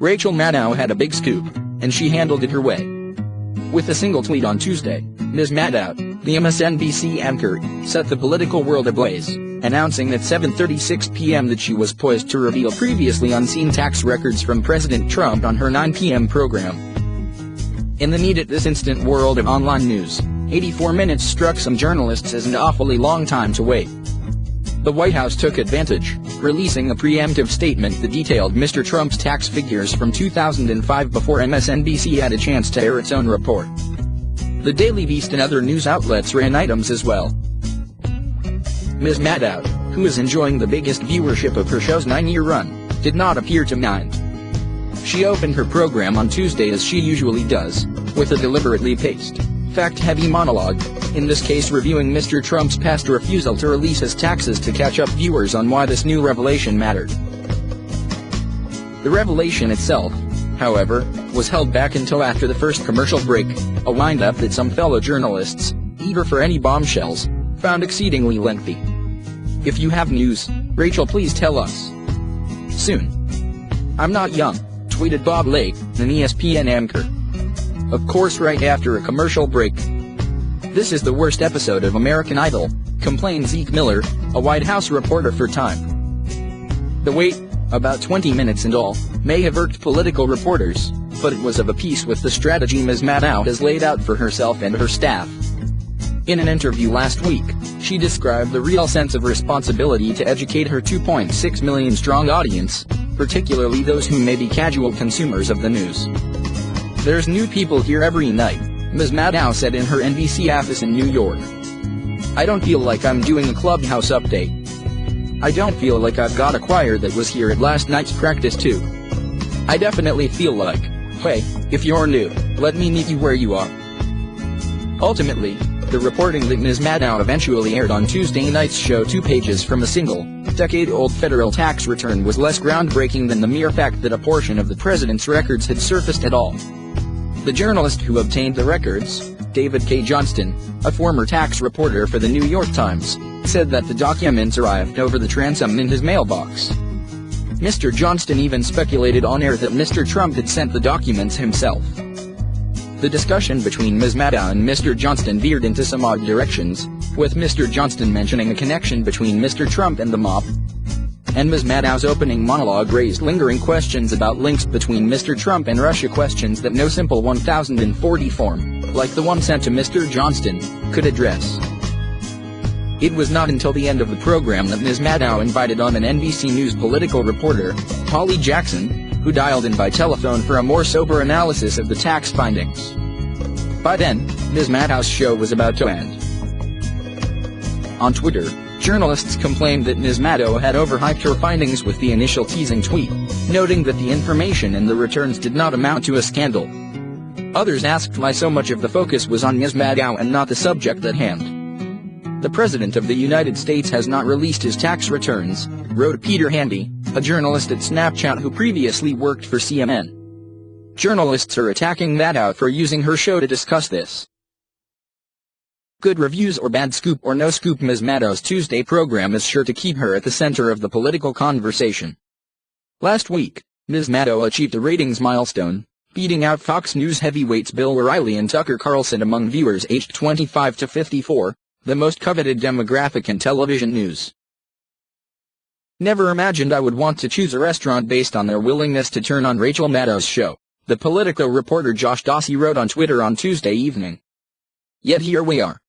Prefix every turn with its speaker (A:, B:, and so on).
A: Rachel Maddow had a big scoop, and she handled it her way. With a single tweet on Tuesday, Ms. Maddow, the MSNBC anchor, set the political world ablaze, announcing at 7:36 p.m. that she was poised to reveal previously unseen tax records from President Trump on her 9 p.m. program. In the need at this instant world of online news, 84 minutes struck some journalists as an awfully long time to wait. The White House took advantage, releasing a preemptive statement that detailed Mr. Trump's tax figures from 2005 before MSNBC had a chance to air its own report. The Daily Beast and other news outlets ran items as well. Ms. Maddow, who is enjoying the biggest viewership of her show's 9-year run, did not appear to mind. She opened her program on Tuesday as she usually does, with a deliberately paced, fact-heavy monologue, in this case reviewing Mr. Trump's past refusal to release his taxes to catch up viewers on why this new revelation mattered. The revelation itself, however, was held back until after the first commercial break, a wind-up that some fellow journalists, eager for any bombshells, found exceedingly lengthy. If you have news, Rachel, please tell us. Soon. I'm not young, tweeted Bob Lake, an ESPN anchor. Of course, right after a commercial break. This is the worst episode of American Idol, complained Zeke Miller, a White House reporter for Time. The wait, about 20 minutes in all, may have irked political reporters, but it was of a piece with the strategy Ms. Maddow has laid out for herself and her staff. In an interview last week, she described the real sense of responsibility to educate her 2.6 million strong audience, particularly those who may be casual consumers of the news. There's new people here every night, Ms. Maddow said in her NBC office in New York. I don't feel like I'm doing a Clubhouse update. I don't feel like I've got a choir that was here at last night's practice too. I definitely feel like, hey, if you're new, let me meet you where you are. Ultimately, the reporting that Ms. Maddow eventually aired on Tuesday night's show 2 pages from a single, decade-old federal tax return was less groundbreaking than the mere fact that a portion of the president's records had surfaced at all. The journalist who obtained the records, David K. Johnston, a former tax reporter for the New York Times, said that the documents arrived over the transom in his mailbox. Mr. Johnston even speculated on air that Mr. Trump had sent the documents himself. The discussion between Ms. Maddow and Mr. Johnston veered into some odd directions, with Mr. Johnston mentioning a connection between Mr. Trump and the mob. And Ms. Maddow's opening monologue raised lingering questions about links between Mr. Trump and Russia, questions that no simple 1040 form, like the one sent to Mr. Johnston, could address. It was not until the end of the program that Ms. Maddow invited on an NBC News political reporter, Holly Jackson, who dialed in by telephone for a more sober analysis of the tax findings. By then, Ms. Maddow's show was about to end. On Twitter, journalists complained that Ms. Maddow had overhyped her findings with the initial teasing tweet, noting that the information in the returns did not amount to a scandal. Others asked why so much of the focus was on Ms. Maddow and not the subject at hand. The President of the United States has not released his tax returns, wrote Peter Handy, a journalist at Snapchat who previously worked for CNN. Journalists are attacking Maddow for using her show to discuss this. Good reviews or bad scoop or no scoop, Ms. Maddow's Tuesday program is sure to keep her at the center of the political conversation. Last week, Ms. Maddow achieved a ratings milestone, beating out Fox News heavyweights Bill O'Reilly and Tucker Carlson among viewers aged 25 to 54, the most coveted demographic in television news. Never imagined I would want to choose a restaurant based on their willingness to turn on Rachel Maddow's show, the Politico reporter Josh Dawsey wrote on Twitter on Tuesday evening. Yet here we are.